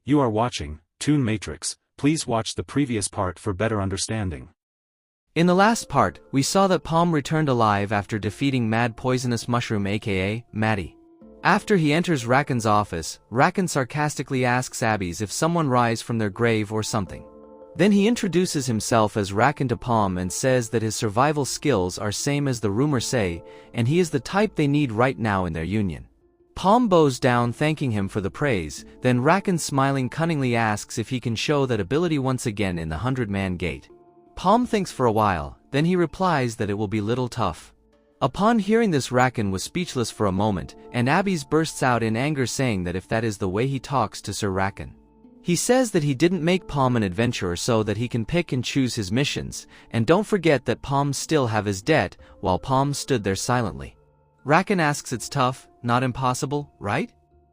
You are watching Toon Matrix. Please watch the previous part for better understanding. In the last part, we saw that Paume returned alive after defeating Mad Poisonous Mushroom aka Maddie. After he enters Racken's office, Racken sarcastically asks Abby's if someone rise from their grave or something. Then he introduces himself as Racken to Paume and says that his survival skills are same as the rumor say, and he is the type they need right now in their union. Paume bows down thanking him for the praise, then Racken smiling cunningly asks if he can show that ability once again in the 100-man gate. Paume thinks for a while, then he replies that it will be little tough. Upon hearing this, Racken was speechless for a moment, and Abby's bursts out in anger saying that if that is the way he talks to Sir Racken. He says that he didn't make Paume an adventurer so that he can pick and choose his missions, and don't forget that Paume still have his debt, while Paume stood there silently. Racken asks it's tough, not impossible, right?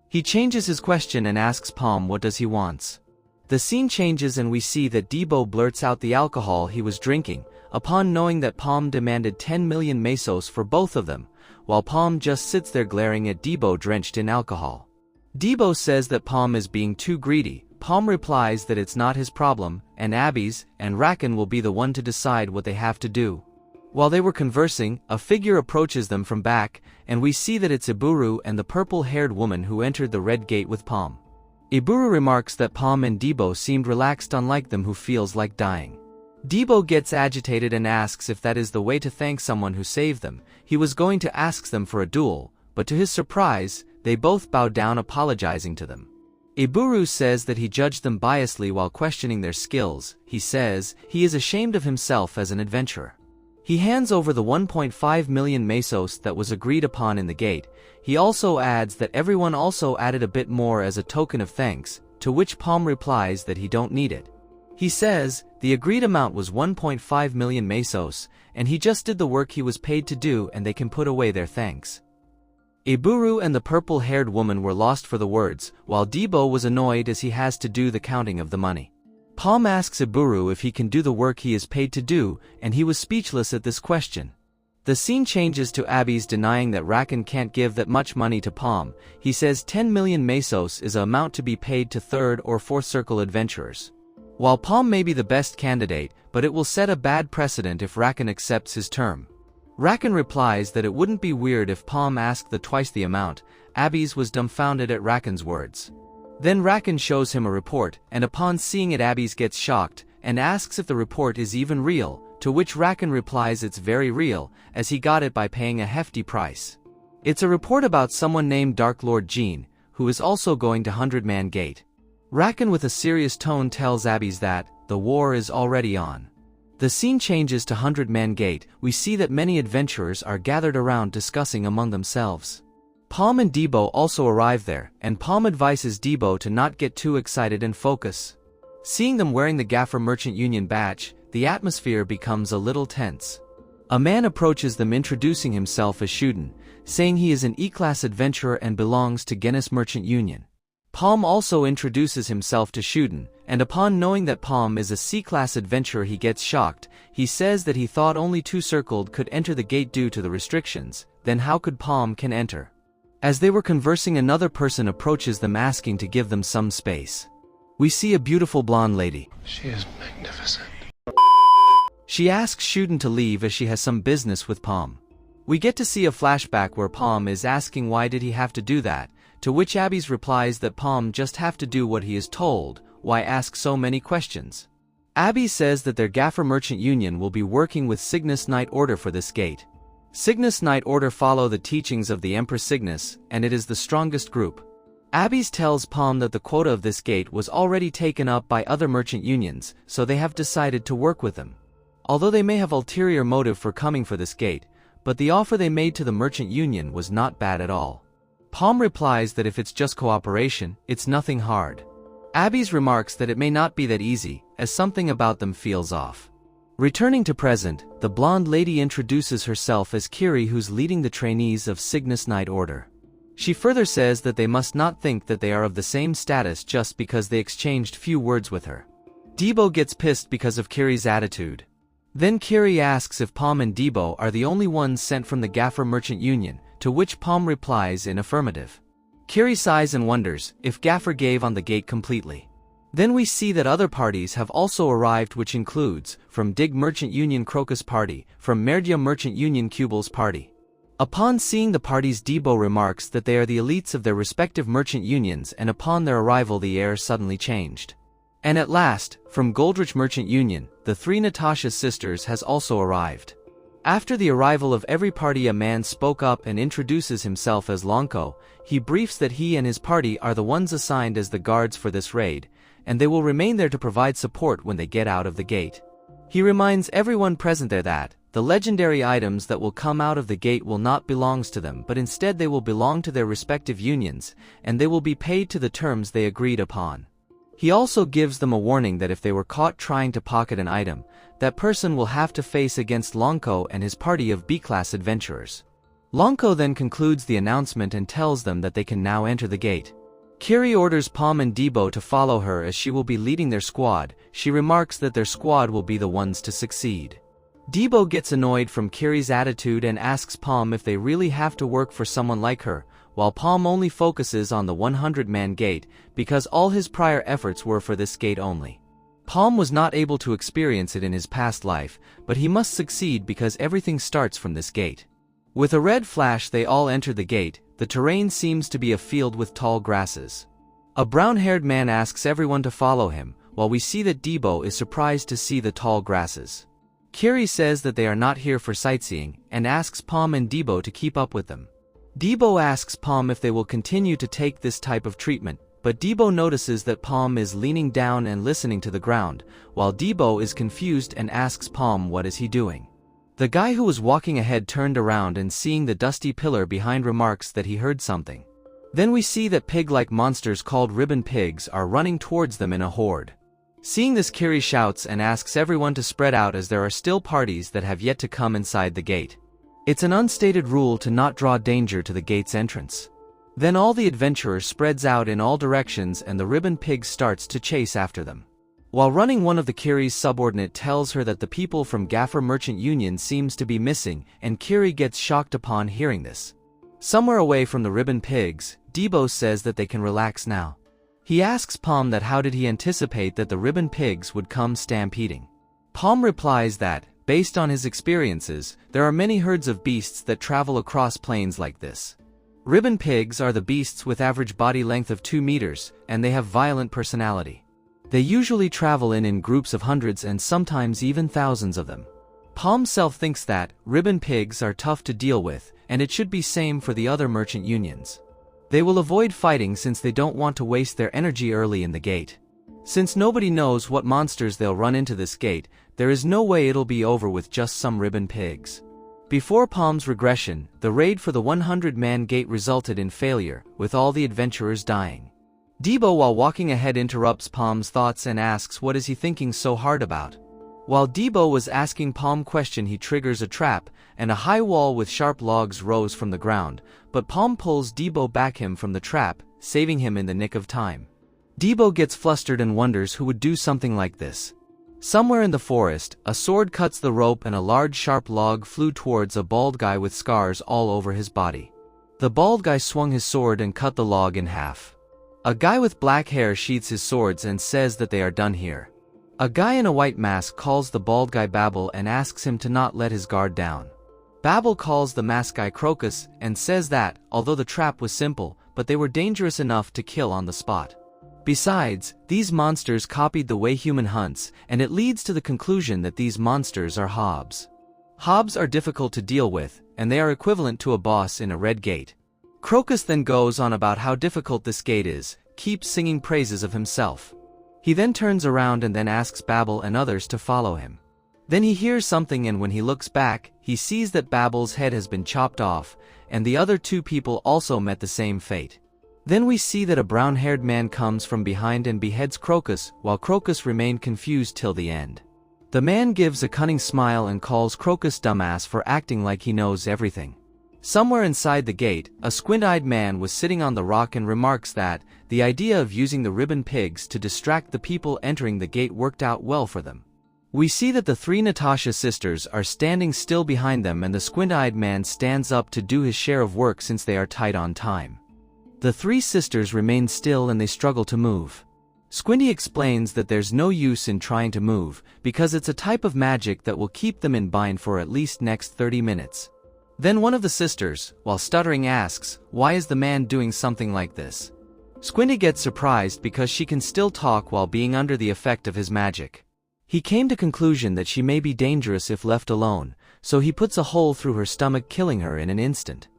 He changes his question and asks Paume what does he wants. The scene changes and we see that Debo blurts out the alcohol he was drinking, upon knowing that Paume demanded 10 million mesos for both of them, while Paume just sits there glaring at Debo drenched in alcohol. Debo says that Paume is being too greedy. Paume replies that it's not his problem, and Abby's and Racken will be the one to decide what they have to do. While they were conversing, a figure approaches them from back, and we see that it's Iburu and the purple-haired woman who entered the red gate with Paume. Iburu remarks that Paume and Debo seemed relaxed, unlike them who feels like dying. Debo gets agitated and asks if that is the way to thank someone who saved them. He was going to ask them for a duel, but to his surprise, they both bow down apologizing to them. Iburu says that he judged them biasly while questioning their skills. He says he is ashamed of himself as an adventurer. He hands over the 1.5 million mesos that was agreed upon in the gate. He also adds that everyone also added a bit more as a token of thanks, to which Paume replies that he don't need it. He says the agreed amount was 1.5 million mesos, and he just did the work he was paid to do and they can put away their thanks. Iburu and the purple-haired woman were lost for the words, while Debo was annoyed as he has to do the counting of the money. Paume asks Iburu if he can do the work he is paid to do, and he was speechless at this question. The scene changes to Abby's denying that Racken can't give that much money to Paume. He says 10 million mesos is an amount to be paid to third or fourth circle adventurers. While Paume may be the best candidate, but it will set a bad precedent if Racken accepts his term. Racken replies that it wouldn't be weird if Paume asked the twice the amount. Abby's was dumbfounded at Racken's words. Then Racken shows him a report, and upon seeing it Abby's gets shocked, and asks if the report is even real, to which Racken replies it's very real, as he got it by paying a hefty price. It's a report about someone named Dark Lord Jean, who is also going to 100-man gate. Racken with a serious tone tells Abby's that the war is already on. The scene changes to 100-man gate. We see that many adventurers are gathered around discussing among themselves. Paume and Debo also arrive there, and Paume advises Debo to not get too excited and focus. Seeing them wearing the Gaffer Merchant Union badge, the atmosphere becomes a little tense. A man approaches them introducing himself as Shuden, saying he is an E-class adventurer and belongs to Guinness Merchant Union. Paume also introduces himself to Shuden, and upon knowing that Paume is a C-class adventurer he gets shocked. He says that he thought only 2 circled could enter the gate due to the restrictions, then how could Paume can enter? As they were conversing, another person approaches them asking to give them some space. We see a beautiful blonde lady. She is magnificent. She asks Shuden to leave as she has some business with Paume. We get to see a flashback where Paume is asking why did he have to do that, to which Abby's replies that Paume just have to do what he is told, why ask so many questions. Abby says that their Gaffer Merchant Union will be working with Cygnus Knight Order for this gate. Cygnus Knight Order follow the teachings of the Empress Cygnus, and it is the strongest group. Abby's tells Paume that the quota of this gate was already taken up by other merchant unions, so they have decided to work with them. Although they may have ulterior motive for coming for this gate, but the offer they made to the merchant union was not bad at all. Paume replies that if it's just cooperation, it's nothing hard. Abby's remarks that it may not be that easy, as something about them feels off. Returning to present, the blonde lady introduces herself as Kiri, who's leading the trainees of Cygnus Knight Order. She further says that they must not think that they are of the same status just because they exchanged few words with her. Debo gets pissed because of Kiri's attitude. Then Kiri asks if Paume and Debo are the only ones sent from the Gaffer Merchant Union, to which Paume replies in affirmative. Kiri sighs and wonders if Gaffer gave on the gate completely. Then we see that other parties have also arrived, which includes, from Dig Merchant Union Crocus Party, from Merdia Merchant Union Cubal's party. Upon seeing the parties, Debo remarks that they are the elites of their respective merchant unions, and upon their arrival the air suddenly changed. And at last, from Goldrich Merchant Union, the three Natasha sisters has also arrived. After the arrival of every party, a man spoke up and introduces himself as Lonko. He briefs that he and his party are the ones assigned as the guards for this raid, and they will remain there to provide support when they get out of the gate. He reminds everyone present there that the legendary items that will come out of the gate will not belong to them, but instead they will belong to their respective unions, and they will be paid to the terms they agreed upon. He also gives them a warning that if they were caught trying to pocket an item, that person will have to face against Lonko and his party of B-class adventurers. Lonko then concludes the announcement and tells them that they can now enter the gate. Kiri orders Paume and Debo to follow her as she will be leading their squad. She remarks that their squad will be the ones to succeed. Debo gets annoyed from Kiri's attitude and asks Paume if they really have to work for someone like her, while Paume only focuses on the 100-man gate because all his prior efforts were for this gate only. Paume was not able to experience it in his past life, but he must succeed because everything starts from this gate. With a red flash they all enter the gate. The terrain seems to be a field with tall grasses. A brown-haired man asks everyone to follow him, while we see that Debo is surprised to see the tall grasses. Kiri says that they are not here for sightseeing, and asks Paume and Debo to keep up with them. Debo asks Paume if they will continue to take this type of treatment, but Debo notices that Paume is leaning down and listening to the ground, while Debo is confused and asks Paume what is he doing. The guy who was walking ahead turned around and seeing the dusty pillar behind remarks that he heard something. Then we see that pig-like monsters called ribbon pigs are running towards them in a horde. Seeing this, Kiri shouts and asks everyone to spread out as there are still parties that have yet to come inside the gate. It's an unstated rule to not draw danger to the gate's entrance. Then all the adventurers spreads out in all directions and the ribbon pig starts to chase after them. While running, one of the Kiri's subordinate tells her that the people from Gaffer Merchant Union seems to be missing, and Kiri gets shocked upon hearing this. Somewhere away from the ribbon pigs, Debo says that they can relax now. He asks Paume that how did he anticipate that the ribbon pigs would come stampeding. Paume replies that, based on his experiences, there are many herds of beasts that travel across plains like this. Ribbon pigs are the beasts with average body length of 2 meters, and they have violent personality. They usually travel in groups of hundreds and sometimes even thousands of them. Paume self thinks that ribbon pigs are tough to deal with, and it should be same for the other merchant unions. They will avoid fighting since they don't want to waste their energy early in the gate. Since nobody knows what monsters they'll run into this gate, there is no way it'll be over with just some ribbon pigs. Before Paume's regression, the raid for the 100-man gate resulted in failure, with all the adventurers dying. Debo, while walking ahead, interrupts Paume's thoughts and asks what is he thinking so hard about. While Debo was asking Paume question, he triggers a trap, and a high wall with sharp logs rose from the ground, but Paume pulls Debo back him from the trap, saving him in the nick of time. Debo gets flustered and wonders who would do something like this. Somewhere in the forest, a sword cuts the rope and a large sharp log flew towards a bald guy with scars all over his body. The bald guy swung his sword and cut the log in half. A guy with black hair sheathes his swords and says that they are done here. A guy in a white mask calls the bald guy Babel and asks him to not let his guard down. Babel calls the masked guy Crocus and says that, although the trap was simple, but they were dangerous enough to kill on the spot. Besides, these monsters copied the way human hunts, and it leads to the conclusion that these monsters are Hobs. Hobs are difficult to deal with, and they are equivalent to a boss in a red gate. Crocus then goes on about how difficult this gate is, keeps singing praises of himself. He then turns around and then asks Babel and others to follow him. Then he hears something, and when he looks back, he sees that Babel's head has been chopped off, and the other 2 people also met the same fate. Then we see that a brown-haired man comes from behind and beheads Crocus, while Crocus remained confused till the end. The man gives a cunning smile and calls Crocus dumbass for acting like he knows everything. Somewhere inside the gate, a squint-eyed man was sitting on the rock and remarks that the idea of using the ribbon pigs to distract the people entering the gate worked out well for them. We see that the 3 Natasha sisters are standing still behind them, and the squint-eyed man stands up to do his share of work since they are tight on time. The three sisters remain still and they struggle to move. Squinty explains that there's no use in trying to move, because it's a type of magic that will keep them in bind for at least next 30 minutes. Then one of the sisters, while stuttering, asks, "Why is the man doing something like this?" Squinty gets surprised because she can still talk while being under the effect of his magic. He came to conclusion that she may be dangerous if left alone, so he puts a hole through her stomach, killing her in an instant.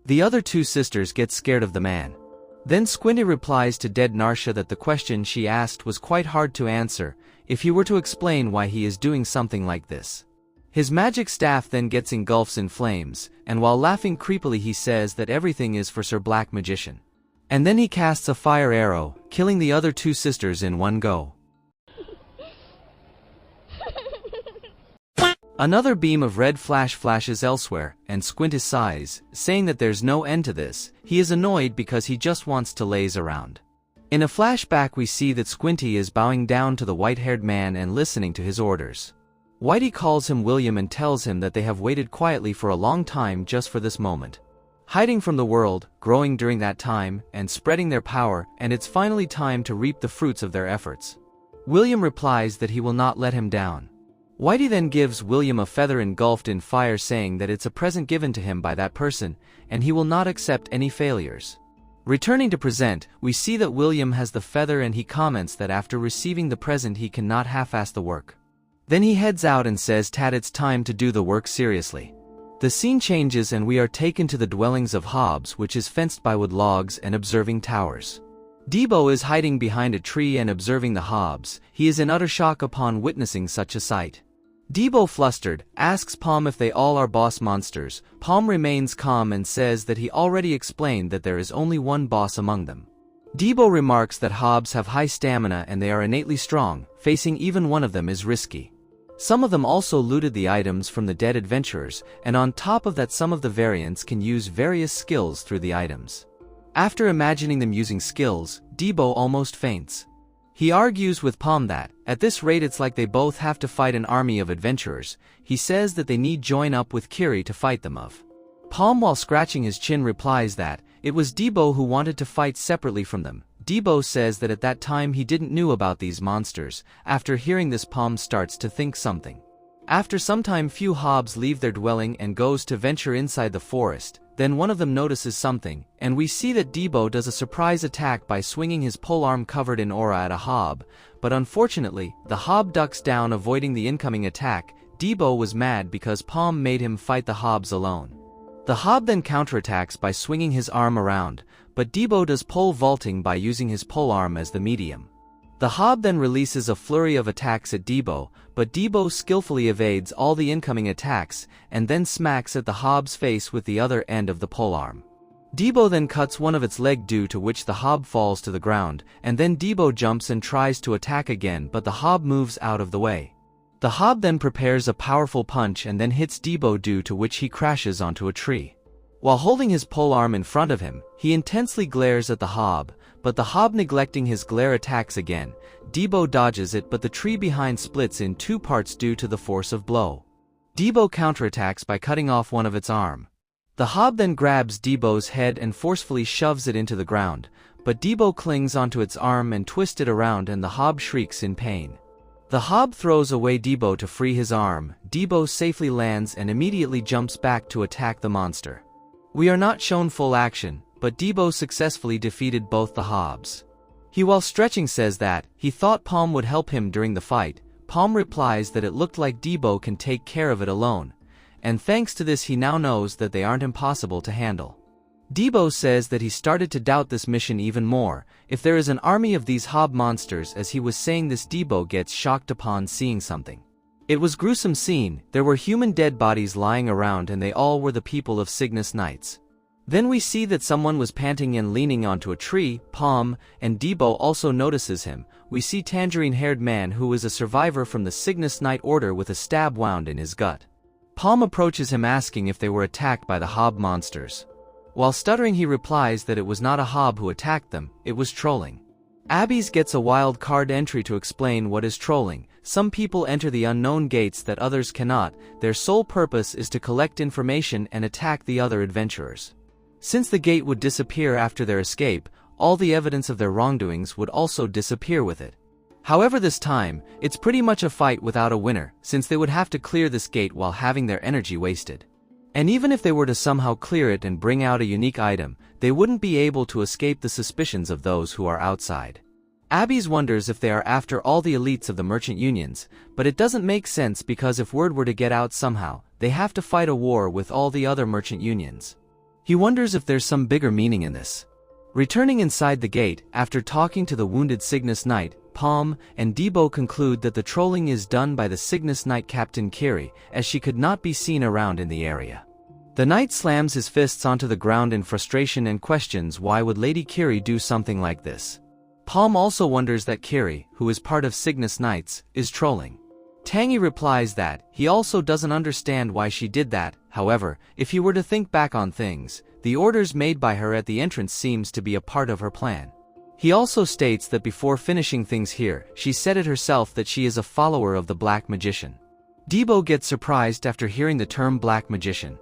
The other two sisters get scared of the man. Then Squinty replies to dead Narsha that the question she asked was quite hard to answer if he were to explain why he is doing something like this. His magic staff then gets engulfs in flames, and while laughing creepily he says that everything is for Sir Black Magician. And then he casts a fire arrow, killing the other two sisters in one go. Another beam of red flash flashes elsewhere, and Squinty sighs, saying that there's no end to this. He is annoyed because he just wants to laze around. In a flashback we see that Squinty is bowing down to the white-haired man and listening to his orders. Whitey calls him William and tells him that they have waited quietly for a long time just for this moment. Hiding from the world, growing during that time, and spreading their power, and it's finally time to reap the fruits of their efforts. William replies that he will not let him down. Whitey then gives William a feather engulfed in fire, saying that it's a present given to him by that person, and he will not accept any failures. Returning to present, we see that William has the feather and he comments that after receiving the present he cannot half-ass the work. Then he heads out and says that it's time to do the work seriously. The scene changes and we are taken to the dwellings of Hobs, which is fenced by wood logs and observing towers. Debo is hiding behind a tree and observing the Hobs. He is in utter shock upon witnessing such a sight. Debo, flustered, asks Paume if they all are boss monsters. Paume remains calm and says that he already explained that there is only one boss among them. Debo remarks that Hobs have high stamina and they are innately strong, facing even one of them is risky. Some of them also looted the items from the dead adventurers, and on top of that some of the variants can use various skills through the items. After imagining them using skills, Debo almost faints. He argues with Paume that, at this rate it's like they both have to fight an army of adventurers. He says that they need join up with Kiri to fight them of. Paume, while scratching his chin, replies that it was Debo who wanted to fight separately from them. Debo says that at that time he didn't knew about these monsters. After hearing this, Paume starts to think something. After some time, few Hobs leave their dwelling and goes to venture inside the forest. Then one of them notices something, and we see that Debo does a surprise attack by swinging his polearm covered in aura at a Hob, but unfortunately, the Hob ducks down, avoiding the incoming attack. Debo was mad because Paume made him fight the Hobs alone. The Hob then counterattacks by swinging his arm around, but Debo does pole vaulting by using his polearm as the medium. The Hob then releases a flurry of attacks at Debo, but Debo skillfully evades all the incoming attacks and then smacks at the Hob's face with the other end of the polearm. Debo then cuts one of its leg, due to which the Hob falls to the ground, and then Debo jumps and tries to attack again, but the Hob moves out of the way. The Hob then prepares a powerful punch and then hits Debo, due to which he crashes onto a tree. While holding his polearm in front of him, he intensely glares at the Hob, but the Hob, neglecting his glare, attacks again. Debo dodges it, but the tree behind splits in two parts due to the force of blow. Debo counterattacks by cutting off one of its arm. The Hob then grabs Debo's head and forcefully shoves it into the ground, but Debo clings onto its arm and twists it around, and the Hob shrieks in pain. The Hob throws away Debo to free his arm. Debo safely lands and immediately jumps back to attack the monster. We are not shown full action, but Debo successfully defeated both the Hobs. He, while stretching, says that he thought Paume would help him during the fight. Paume replies that it looked like Debo can take care of it alone, and thanks to this he now knows that they aren't impossible to handle. Debo says that he started to doubt this mission even more. If there is an army of these Hob monsters, as he was saying this, Debo gets shocked upon seeing something. It was gruesome scene. There were human dead bodies lying around, and they all were the people of Cygnus Knights. Then we see that someone was panting and leaning onto a tree. Paume and Debo also notices him. We see tangerine-haired man who is a survivor from the Cygnus Knight Order with a stab wound in his gut. Paume approaches him asking if they were attacked by the Hob monsters. While stuttering, he replies that it was not a Hob who attacked them, it was trolling. Abby's gets a wild card entry to explain what is trolling. Some people enter the unknown gates that others cannot. Their sole purpose is to collect information and attack the other adventurers. Since the gate would disappear after their escape, all the evidence of their wrongdoings would also disappear with it. However, this time, it's pretty much a fight without a winner, since they would have to clear this gate while having their energy wasted. And even if they were to somehow clear it and bring out a unique item, they wouldn't be able to escape the suspicions of those who are outside. Abby's wonders if they are after all the elites of the merchant unions, but it doesn't make sense because if word were to get out somehow, they have to fight a war with all the other merchant unions. He wonders if there's some bigger meaning in this. Returning inside the gate, after talking to the wounded Cygnus Knight, Paume and Debo conclude that the trolling is done by the Cygnus Knight Captain Kiri, as she could not be seen around in the area. The knight slams his fists onto the ground in frustration and questions why would Lady Kiri do something like this. Paume also wonders that Kiri, who is part of Cygnus Knights, is trolling. Tangy replies that he also doesn't understand why she did that. However, if he were to think back on things, the orders made by her at the entrance seems to be a part of her plan. He also states that before finishing things here, she said it herself that she is a follower of the Black Magician. Debo gets surprised after hearing the term Black Magician.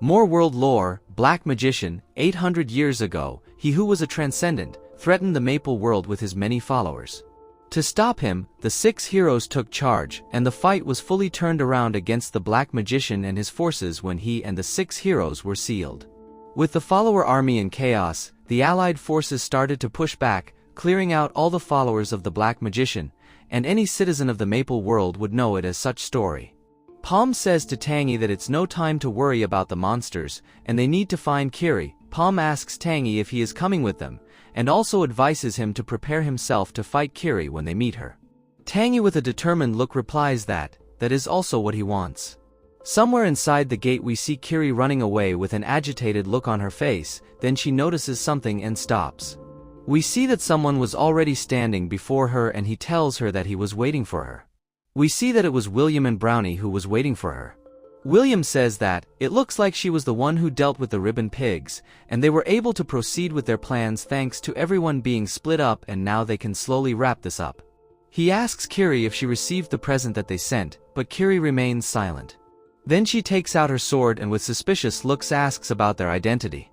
More world lore: Black Magician, 800 years ago, he who was a transcendent, threatened the Maple world with his many followers. To stop him, the 6 heroes took charge, and the fight was fully turned around against the Black Magician and his forces when he and the 6 heroes were sealed. With the follower army in chaos, the allied forces started to push back, clearing out all the followers of the Black Magician, and any citizen of the Maple world would know it as such story. Paume says to Tangy that it's no time to worry about the monsters, and they need to find Kiri. Paume asks Tangy if he is coming with them, and also advises him to prepare himself to fight Kiri when they meet her. Tangy with a determined look replies that is also what he wants. Somewhere inside the gate we see Kiri running away with an agitated look on her face, then she notices something and stops. We see that someone was already standing before her and he tells her that he was waiting for her. We see that it was William and Brownie who was waiting for her. William says that it looks like she was the one who dealt with the ribbon pigs, and they were able to proceed with their plans thanks to everyone being split up, and now they can slowly wrap this up. He asks Kiri if she received the present that they sent, but Kiri remains silent. Then she takes out her sword and with suspicious looks asks about their identity.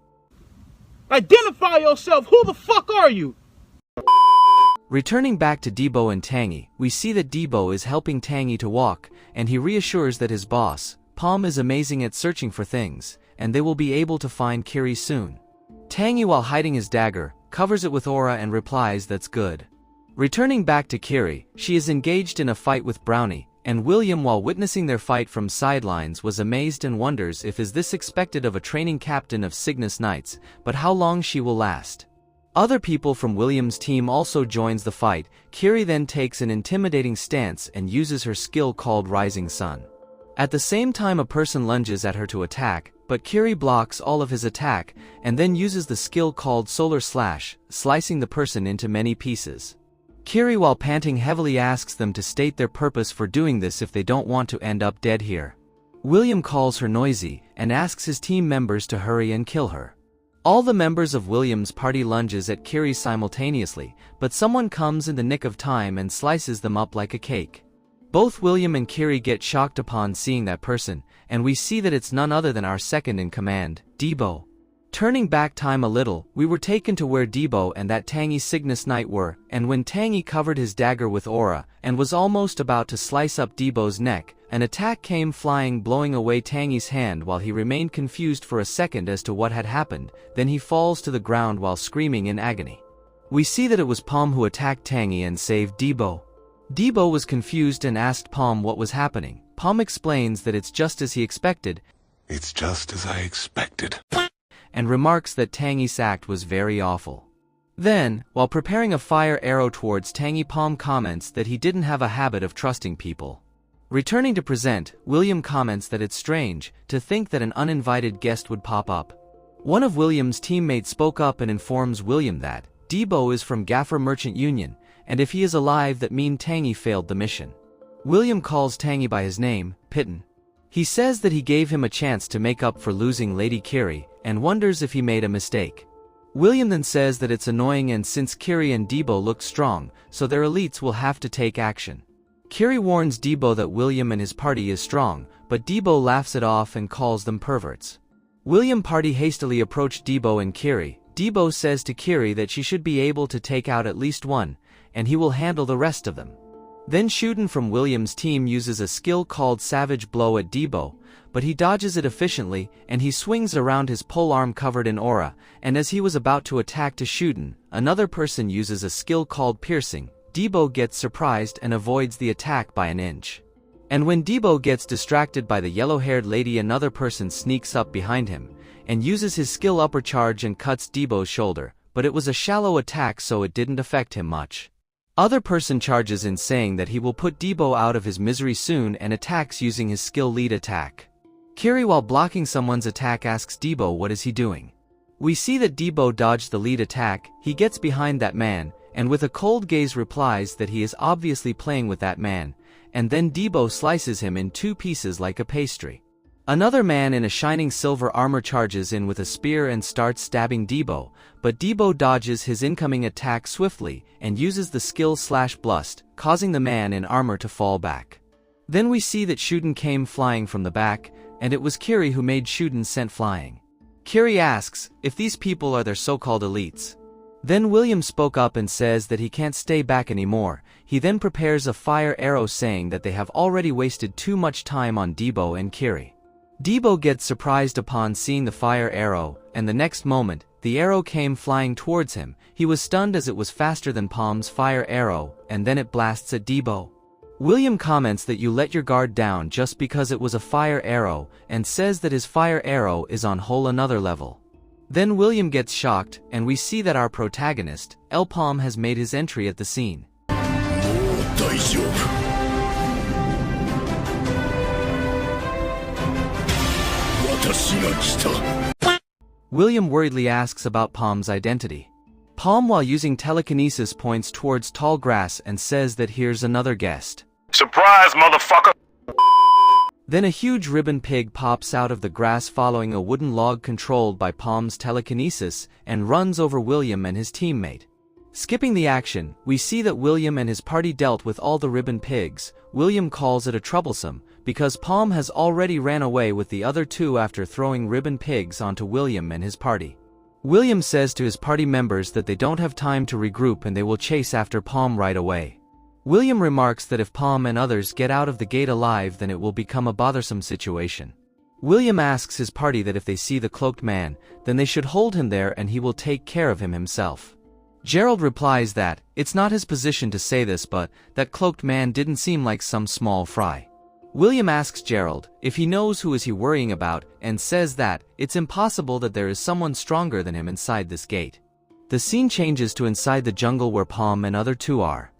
Identify yourself! Who the fuck are you? Returning back to Debo and Tangy, we see that Debo is helping Tangy to walk, and he reassures that his boss, Paume, is amazing at searching for things, and they will be able to find Kiri soon. Tangy, while hiding his dagger, covers it with aura and replies that's good. Returning back to Kiri, she is engaged in a fight with Brownie, and William, while witnessing their fight from sidelines, was amazed and wonders if is this expected of a training captain of Cygnus Knights, but how long she will last. Other people from William's team also joins the fight. Kiri then takes an intimidating stance and uses her skill called Rising Sun. At the same time a person lunges at her to attack, but Kiri blocks all of his attack, and then uses the skill called Solar Slash, slicing the person into many pieces. Kiri, while panting heavily, asks them to state their purpose for doing this if they don't want to end up dead here. William calls her noisy, and asks his team members to hurry and kill her. All the members of William's party lunges at Kiri simultaneously, but someone comes in the nick of time and slices them up like a cake. Both William and Kiri get shocked upon seeing that person, and we see that it's none other than our second in command, Debo. Turning back time a little, we were taken to where Debo and that Tangy Cygnus Knight were, and when Tangy covered his dagger with aura, and was almost about to slice up Debo's neck, an attack came flying, blowing away Tangy's hand while he remained confused for a second as to what had happened, then he falls to the ground while screaming in agony. We see that it was Paume who attacked Tangy and saved Debo. Debo was confused and asked Paume what was happening. Paume explains that it's just as he expected. It's just as I expected. And remarks that Tangy's act was very awful. Then, while preparing a fire arrow towards Tangy, Paume comments that he didn't have a habit of trusting people. Returning to present, William comments that it's strange to think that an uninvited guest would pop up. One of William's teammates spoke up and informs William that Debo is from Gaffer Merchant Union, and if he is alive that mean Tangy failed the mission. William calls Tangy by his name, Pitten. He says that he gave him a chance to make up for losing Lady Kiri, and wonders if he made a mistake. William then says that it's annoying and since Kiri and Debo look strong, so their elites will have to take action. Kiri warns Debo that William and his party is strong, but Debo laughs it off and calls them perverts. William party hastily approach Debo and Kiri. Debo says to Kiri that she should be able to take out at least one, and he will handle the rest of them. Then Shuden from William's team uses a skill called Savage Blow at Debo, but he dodges it efficiently and he swings around his polearm covered in aura, and as he was about to attack to Shuden, another person uses a skill called Piercing. Debo gets surprised and avoids the attack by an inch. And when Debo gets distracted by the yellow-haired lady, another person sneaks up behind him and uses his skill Upper Charge and cuts Debo's shoulder, but it was a shallow attack so it didn't affect him much. Other person charges in saying that he will put Debo out of his misery soon and attacks using his skill Lead Attack. Kiri, while blocking someone's attack, asks Debo what is he doing. We see that Debo dodged the lead attack. He gets behind that man, and with a cold gaze replies that he is obviously playing with that man, and then Debo slices him in two pieces like a pastry. Another man in a shining silver armor charges in with a spear and starts stabbing Debo, but Debo dodges his incoming attack swiftly and uses the skill Blust, causing the man in armor to fall back. Then we see that Shuden came flying from the back, and it was Kiri who made Shuden sent flying. Kiri asks if these people are their so-called elites. Then William spoke up and says that he can't stay back anymore. He then prepares a fire arrow saying that they have already wasted too much time on Debo and Kiri. Debo gets surprised upon seeing the fire arrow, and the next moment, the arrow came flying towards him. He was stunned as it was faster than Paume's fire arrow, and then it blasts at Debo. William comments that you let your guard down just because it was a fire arrow, and says that his fire arrow is on whole another level. Then William gets shocked, and we see that our protagonist, Paume, has made his entry at the scene. William worriedly asks about Paume's identity. Paume, while using telekinesis, points towards tall grass and says that here's another guest. Surprise, motherfucker! Then a huge ribbon pig pops out of the grass following a wooden log controlled by Paume's telekinesis and runs over William and his teammate. Skipping the action, we see that William and his party dealt with all the ribbon pigs. William calls it a troublesome, because Paume has already ran away with the other two after throwing ribbon pigs onto William and his party. William says to his party members that they don't have time to regroup and they will chase after Paume right away. William remarks that if Paume and others get out of the gate alive then it will become a bothersome situation. William asks his party that if they see the cloaked man, then they should hold him there and he will take care of him himself. Gerald replies that it's not his position to say this, but that cloaked man didn't seem like some small fry. William asks Gerald if he knows who is he worrying about and says that it's impossible that there is someone stronger than him inside this gate. The scene changes to inside the jungle where Paume and other two are.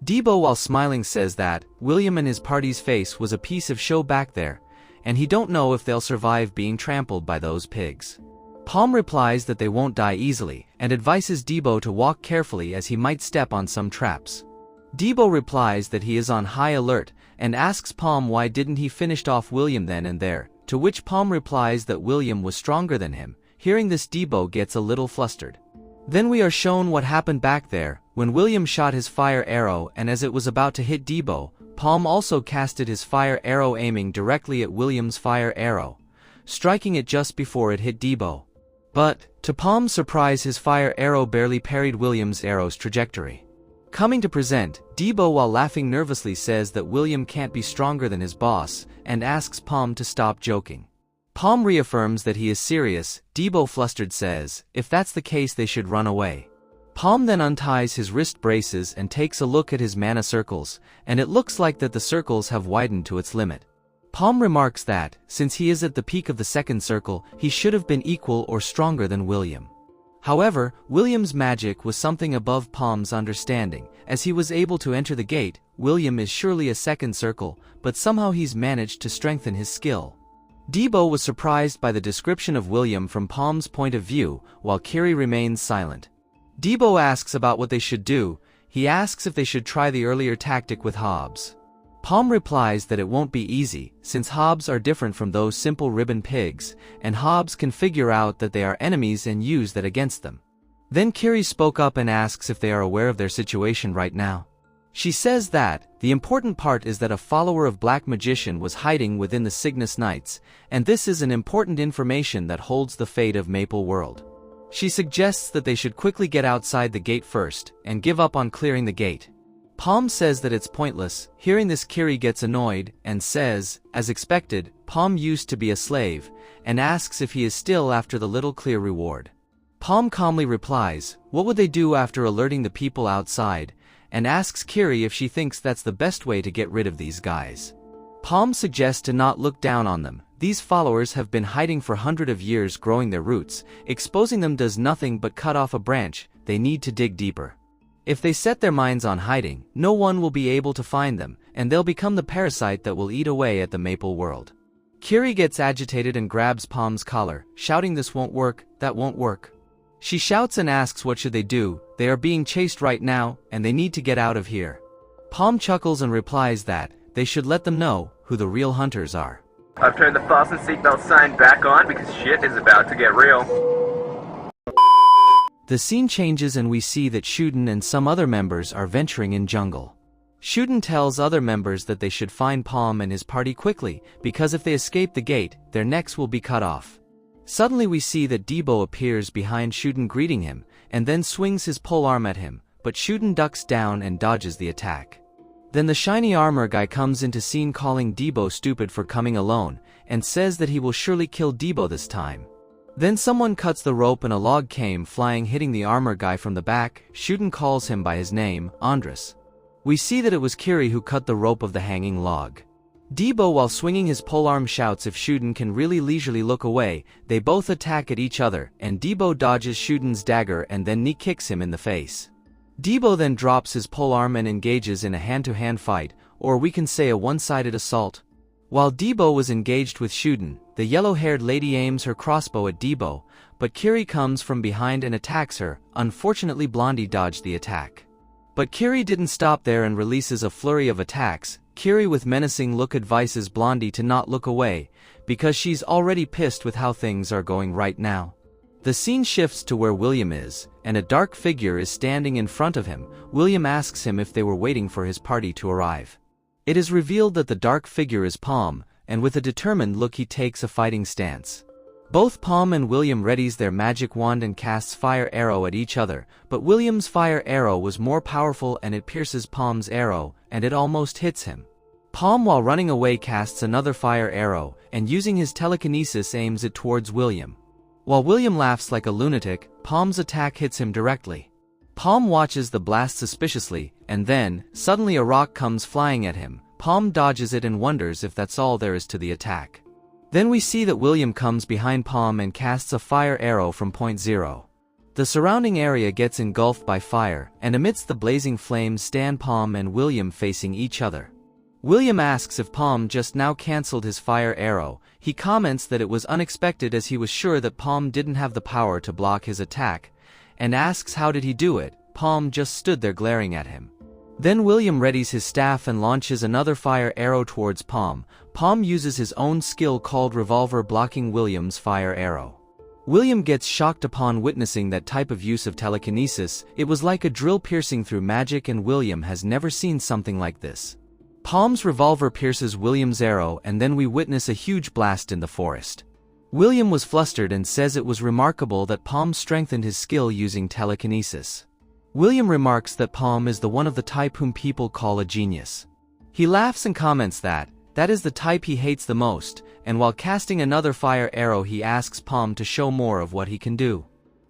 Debo, while smiling, says that William and his party's face was a piece of show back there, and he don't know if they'll survive being trampled by those pigs. Paume replies that they won't die easily, and advises Debo to walk carefully as he might step on some traps. Debo replies that he is on high alert, and asks Paume why didn't he finish off William then and there, to which Paume replies that William was stronger than him. Hearing this, Debo gets a little flustered. Then we are shown what happened back there, when William shot his fire arrow and as it was about to hit Debo, Paume also casted his fire arrow aiming directly at William's fire arrow, striking it just before it hit Debo. But, to Paume's surprise, his fire arrow barely parried William's arrow's trajectory. Coming to present, Debo, while laughing nervously, says that William can't be stronger than his boss, and asks Paume to stop joking. Paume reaffirms that he is serious. Debo, flustered, says if that's the case they should run away. Paume then unties his wrist braces and takes a look at his mana circles, and it looks like that the circles have widened to its limit. Paume remarks that, since he is at the peak of the second circle, he should have been equal or stronger than William. However, William's magic was something above Paume's understanding. As he was able to enter the gate, William is surely a second circle, but somehow he's managed to strengthen his skill. Debo was surprised by the description of William from Paume's point of view, while Kiri remains silent. Debo asks about what they should do. He asks if they should try the earlier tactic with Hobs. Paume replies that it won't be easy, since Hobs are different from those simple ribbon pigs, and Hobs can figure out that they are enemies and use that against them. Then Kiri spoke up and asks if they are aware of their situation right now. She says that, the important part is that a follower of Black Magician was hiding within the Cygnus Knights, and this is an important information that holds the fate of Maple World. She suggests that they should quickly get outside the gate first, and give up on clearing the gate. Paume says that it's pointless. Hearing this, Kiri gets annoyed, and says, as expected, Paume used to be a slave, and asks if he is still after the little clear reward. Paume calmly replies, what would they do after alerting the people outside, and asks Kiri if she thinks that's the best way to get rid of these guys. Paume suggests to not look down on them. These followers have been hiding for hundreds of years, growing their roots. Exposing them does nothing but cut off a branch. They need to dig deeper. If they set their minds on hiding, no one will be able to find them, and they'll become the parasite that will eat away at the Maple World. Kiri gets agitated and grabs Paume's collar, shouting, this won't work, that won't work. She shouts and asks what should they do. They are being chased right now, and they need to get out of here. Paume chuckles and replies that they should let them know who the real hunters are. I've turned the fasten seatbelt sign back on because shit is about to get real. The scene changes and we see that Shuden and some other members are venturing in jungle. Shuden tells other members that they should find Paume and his party quickly, because if they escape the gate, their necks will be cut off. Suddenly we see that Debo appears behind Shuden greeting him, and then swings his polearm at him, but Shuden ducks down and dodges the attack. Then the shiny armor guy comes into scene calling Debo stupid for coming alone, and says that he will surely kill Debo this time. Then someone cuts the rope and a log came flying, hitting the armor guy from the back. Shuden calls him by his name, Andres. We see that it was Kiri who cut the rope of the hanging log. Debo, while swinging his polearm, shouts if Shuden can really leisurely look away. They both attack at each other, and Debo dodges Shuden's dagger and then knee kicks him in the face. Debo then drops his polearm and engages in a hand-to-hand fight, or we can say a one-sided assault. While Debo was engaged with Shuden, the yellow-haired lady aims her crossbow at Debo, but Kiri comes from behind and attacks her. Unfortunately, Blondie dodged the attack. But Kiri didn't stop there and releases a flurry of attacks. Kiri with menacing look advises Blondie to not look away, because she's already pissed with how things are going right now. The scene shifts to where William is, and a dark figure is standing in front of him. William asks him if they were waiting for his party to arrive. It is revealed that the dark figure is Paume, and with a determined look he takes a fighting stance. Both Paume and William readies their magic wand and casts fire arrow at each other, but William's fire arrow was more powerful and it pierces Paume's arrow, and it almost hits him. Paume, while running away, casts another fire arrow, and using his telekinesis aims it towards William. While William laughs like a lunatic, Paume's attack hits him directly. Paume watches the blast suspiciously, and then, suddenly a rock comes flying at him. Paume dodges it and wonders if that's all there is to the attack. Then we see that William comes behind Paume and casts a fire arrow from point zero. The surrounding area gets engulfed by fire, and amidst the blazing flames stand Paume and William facing each other. William asks if Paume just now cancelled his fire arrow. He comments that it was unexpected as he was sure that Paume didn't have the power to block his attack, and asks how did he do it. Paume just stood there glaring at him. Then William readies his staff and launches another fire arrow towards Paume. Paume uses his own skill called revolver, blocking William's fire arrow. William gets shocked upon witnessing that type of use of telekinesis. It was like a drill piercing through magic, and William has never seen something like this. Paume's revolver pierces William's arrow, and then we witness a huge blast in the forest. William was flustered and says it was remarkable that Paume strengthened his skill using telekinesis. William remarks that Paume is the one of the type whom people call a genius. He laughs and comments that is the type he hates the most, and while casting another fire arrow he asks Paume to show more of what he can do.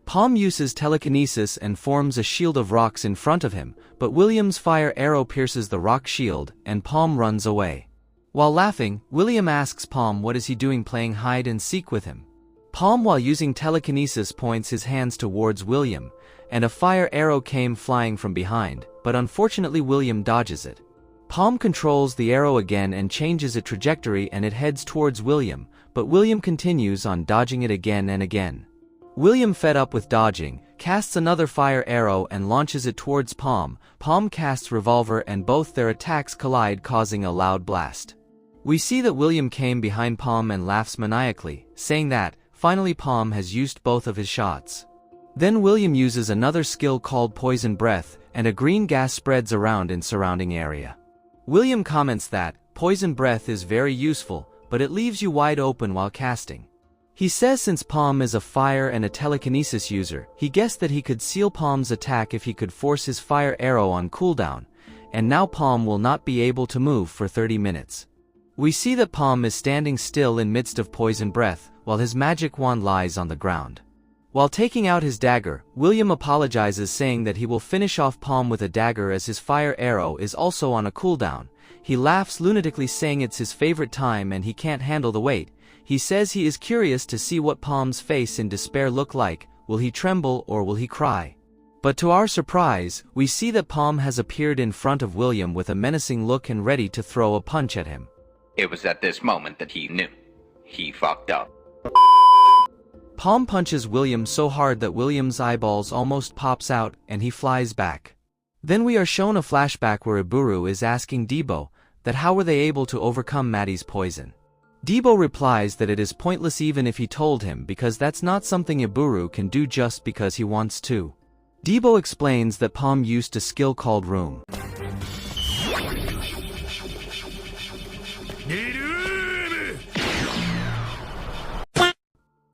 Paume uses telekinesis and forms a shield of rocks in front of him, but William's fire arrow pierces the rock shield, and Paume runs away. While laughing, William asks Paume what is he doing playing hide and seek with him. Paume, while using telekinesis, points his hands towards William, and a fire arrow came flying from behind, but unfortunately William dodges it. Paume controls the arrow again and changes its trajectory, and it heads towards William, but William continues on dodging it again and again. William, fed up with dodging, casts another fire arrow and launches it towards Paume. Paume casts revolver and both their attacks collide, causing a loud blast. We see that William came behind Paume and laughs maniacally, saying that, finally, Paume has used both of his shots. Then William uses another skill called Poison Breath, and a green gas spreads around in surrounding area. William comments that Poison Breath is very useful, but it leaves you wide open while casting. He says since Paume is a fire and a telekinesis user, he guessed that he could seal Paume's attack if he could force his fire arrow on cooldown, and now Paume will not be able to move for 30 minutes. We see that Paume is standing still in midst of Poison Breath, while his magic wand lies on the ground. While taking out his dagger, William apologizes saying that he will finish off Paume with a dagger as his fire arrow is also on a cooldown. He laughs lunatically saying it's his favorite time and he can't handle the weight. He says he is curious to see what Paume's face in despair look like. Will he tremble or will he cry? But to our surprise, we see that Paume has appeared in front of William with a menacing look and ready to throw a punch at him. It was at this moment that he knew. He fucked up. Paume punches William so hard that William's eyeballs almost pops out and he flies back. Then we are shown a flashback where Iburu is asking Debo that how were they able to overcome Maddie's poison. Debo replies that it is pointless even if he told him because that's not something Iburu can do just because he wants to. Debo explains that Paume used a skill called Room.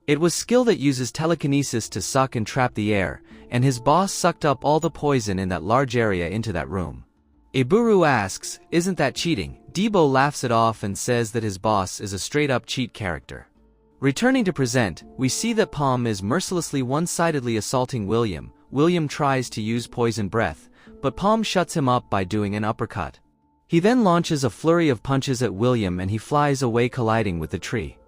It was skill that uses telekinesis to suck and trap the air, and his boss sucked up all the poison in that large area into that room. Iburu asks, "Isn't that cheating?" Debo laughs it off and says that his boss is a straight-up cheat character. Returning to present, we see that Paume is mercilessly one-sidedly assaulting William. William tries to use Poison Breath, but Paume shuts him up by doing an uppercut. He then launches a flurry of punches at William and he flies away colliding with the tree.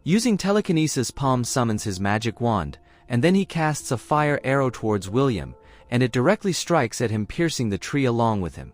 Using telekinesis, Paume summons his magic wand, and then he casts a fire arrow towards William, and it directly strikes at him, piercing the tree along with him.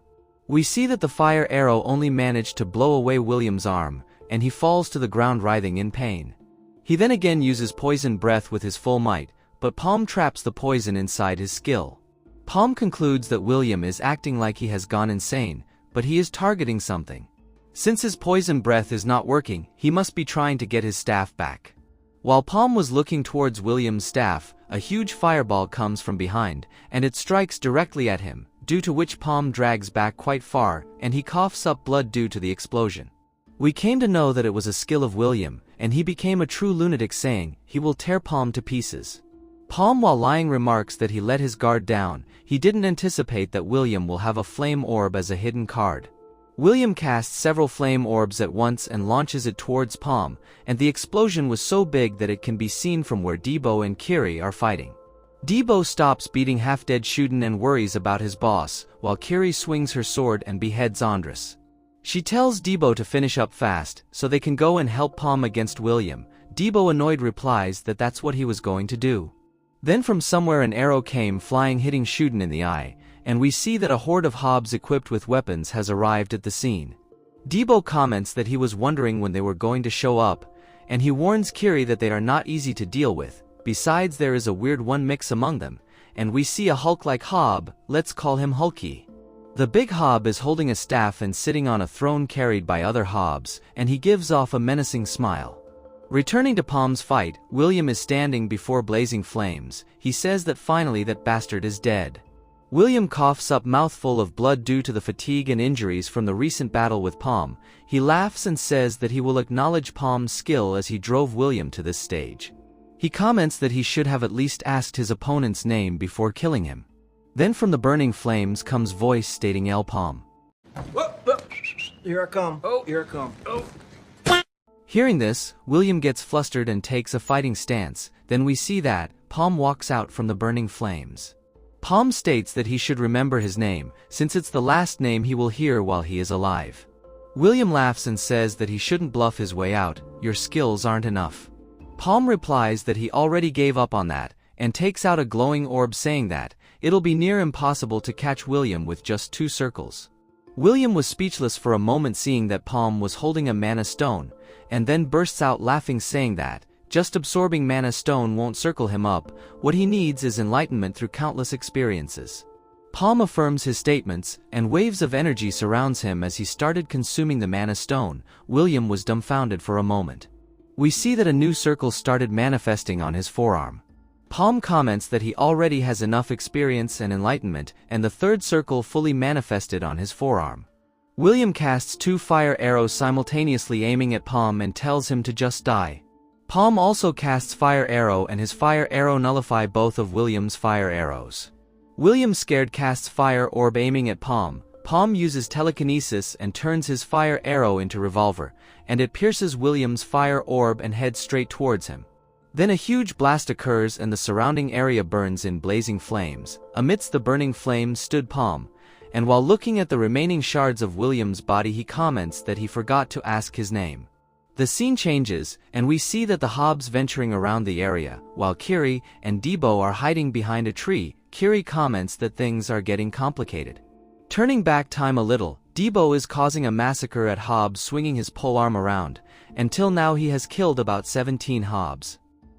We see that the fire arrow only managed to blow away William's arm, and he falls to the ground writhing in pain. He then again uses Poison Breath with his full might, but Paume traps the poison inside his skill. Paume concludes that William is acting like he has gone insane, but he is targeting something. Since his Poison Breath is not working, he must be trying to get his staff back. While Paume was looking towards William's staff, a huge fireball comes from behind, and it strikes directly at him, due to which Paume drags back quite far, and he coughs up blood due to the explosion. We came to know that it was a skill of William, and he became a true lunatic saying, he will tear Paume to pieces. Paume, while lying, remarks that he let his guard down. He didn't anticipate that William will have a flame orb as a hidden card. William casts several flame orbs at once and launches it towards Paume, and the explosion was so big that it can be seen from where Debo and Kiri are fighting. Debo stops beating half-dead Shuden and worries about his boss, while Kiri swings her sword and beheads Andres. She tells Debo to finish up fast, so they can go and help Paume against William. Debo, annoyed, replies that that's what he was going to do. Then from somewhere an arrow came flying, hitting Shuden in the eye, and we see that a horde of Hobs equipped with weapons has arrived at the scene. Debo comments that he was wondering when they were going to show up, and he warns Kiri that they are not easy to deal with. Besides, there is a weird one mix among them, and we see a Hulk-like Hob, let's call him Hulky. The big Hob is holding a staff and sitting on a throne carried by other Hobs, and he gives off a menacing smile. Returning to Paume's fight, William is standing before blazing flames. He says that finally that bastard is dead. William coughs up mouthful of blood due to the fatigue and injuries from the recent battle with Paume. He laughs and says that he will acknowledge Paume's skill as he drove William to this stage. He comments that he should have at least asked his opponent's name before killing him. Then from the burning flames comes voice stating El Paume. Here I come. Oh, here I come. Oh. Hearing this, William gets flustered and takes a fighting stance. Then we see that Paume walks out from the burning flames. Paume states that he should remember his name, since it's the last name he will hear while he is alive. William laughs and says that he shouldn't bluff his way out. Your skills aren't enough. Paume replies that he already gave up on that, and takes out a glowing orb saying that it'll be near impossible to catch William with just 2 circles. William was speechless for a moment seeing that Paume was holding a mana stone, and then bursts out laughing saying that just absorbing mana stone won't circle him up. What he needs is enlightenment through countless experiences. Paume affirms his statements, and waves of energy surrounds him as he started consuming the mana stone. William was dumbfounded for a moment. We see that a new circle started manifesting on his forearm. Paume comments that he already has enough experience and enlightenment, and the third circle fully manifested on his forearm. William casts 2 fire arrows simultaneously aiming at Paume and tells him to just die. Paume also casts fire arrow and his fire arrow nullify both of William's fire arrows. William scared casts fire orb aiming at Paume. Paume uses telekinesis and turns his fire arrow into revolver, and it pierces William's fire orb and heads straight towards him. Then a huge blast occurs and the surrounding area burns in blazing flames. Amidst the burning flames stood Paume, and while looking at the remaining shards of William's body he comments that he forgot to ask his name. The scene changes, and we see that the Hobs venturing around the area, while Kiri and Debo are hiding behind a tree. Kiri comments that things are getting complicated. Turning back time a little, Debo is causing a massacre at Hobs swinging his polearm around. Until now he has killed about 17 Hobs.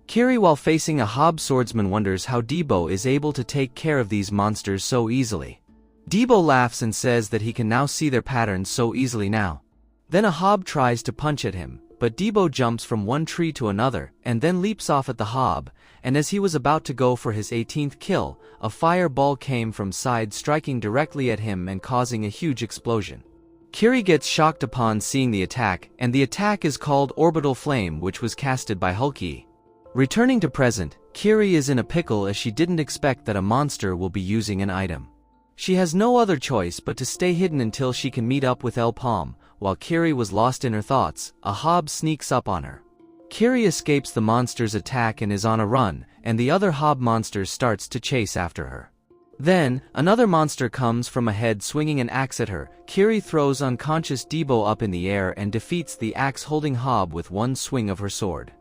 Kiri, while facing a Hobs swordsman, wonders how Debo is able to take care of these monsters so easily. Debo laughs and says that he can now see their patterns so easily now. Then a Hob tries to punch at him, but Debo jumps from one tree to another and then leaps off at the Hob, and as he was about to go for his 18th kill, a fireball came from side striking directly at him and causing a huge explosion. Kiri gets shocked upon seeing the attack, and the attack is called Orbital Flame, which was casted by Hulky. Returning to present, Kiri is in a pickle as she didn't expect that a monster will be using an item. She has no other choice but to stay hidden until she can meet up with El Paume. While Kiri was lost in her thoughts, a Hob sneaks up on her. Kiri escapes the monster's attack and is on a run, and the other Hob monster starts to chase after her. Then, another monster comes from ahead swinging an axe at her. Kiri throws unconscious Debo up in the air and defeats the axe-holding Hob with one swing of her sword.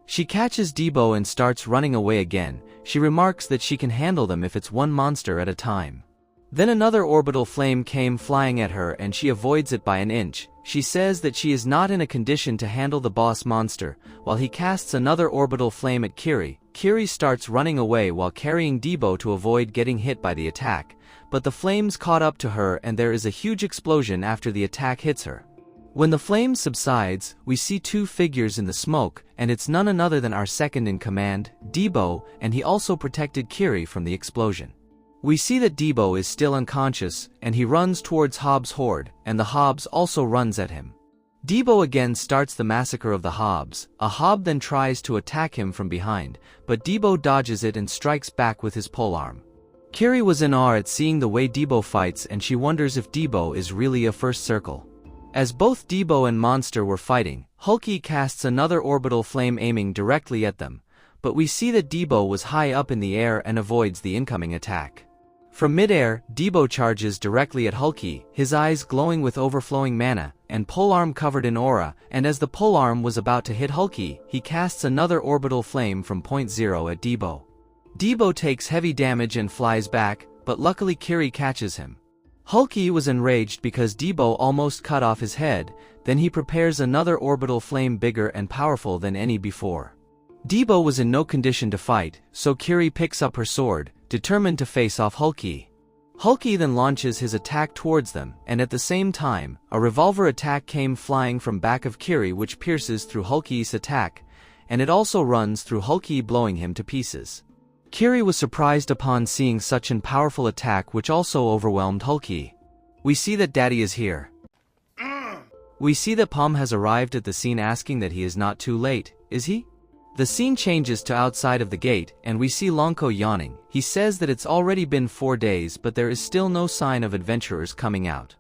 She catches Debo and starts running away again. She remarks that she can handle them if it's one monster at a time. Then another orbital flame came flying at her and she avoids it by an inch. She says that she is not in a condition to handle the boss monster. While he casts another orbital flame at Kiri, Kiri starts running away while carrying Debo to avoid getting hit by the attack, but the flames caught up to her and there is a huge explosion after the attack hits her. When the flames subsides, we see 2 figures in the smoke, and it's none other than our second in command, Debo, and he also protected Kiri from the explosion. We see that Debo is still unconscious, and he runs towards Hob's horde, and the Hobs also runs at him. Debo again starts the massacre of the Hobs. A Hob then tries to attack him from behind, but Debo dodges it and strikes back with his polearm. Kiri was in awe at seeing the way Debo fights, and she wonders if Debo is really a first circle. As both Debo and Monster were fighting, Hulky casts another orbital flame aiming directly at them, but we see that Debo was high up in the air and avoids the incoming attack. From midair, Debo charges directly at Hulky, his eyes glowing with overflowing mana, and polearm covered in aura, and as the polearm was about to hit Hulky, he casts another orbital flame from point 0 at Debo. Debo takes heavy damage and flies back, but luckily Kiri catches him. Hulky was enraged because Debo almost cut off his head, then he prepares another orbital flame bigger and powerful than any before. Debo was in no condition to fight, so Kiri picks up her sword, determined to face off Hulky. Hulky then launches his attack towards them, and at the same time, a revolver attack came flying from back of Kiri which pierces through Hulky's attack, and it also runs through Hulky blowing him to pieces. Kiri was surprised upon seeing such an powerful attack which also overwhelmed Hulky. We see that Daddy is here. We see that Paume has arrived at the scene asking that he is not too late, is he? The scene changes to outside of the gate, and we see Lonko yawning. He says that it's already been 4 days but there is still no sign of adventurers coming out.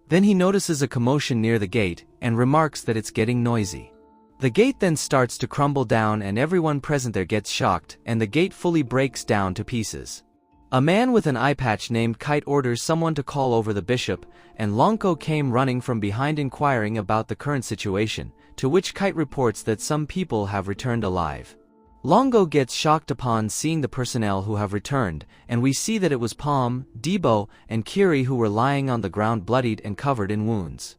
Then he notices a commotion near the gate, and remarks that it's getting noisy. The gate then starts to crumble down and everyone present there gets shocked, and the gate fully breaks down to pieces. A man with an eye patch named Kite orders someone to call over the bishop, and Lonko came running from behind inquiring about the current situation, to which Kite reports that some people have returned alive. Longo gets shocked upon seeing the personnel who have returned, and we see that it was Paume, Debo, and Kiri who were lying on the ground bloodied and covered in wounds.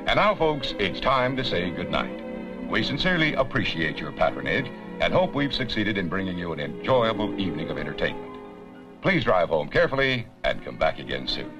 And now, folks, it's time to say goodnight. We sincerely appreciate your patronage and hope we've succeeded in bringing you an enjoyable evening of entertainment. Please drive home carefully and come back again soon.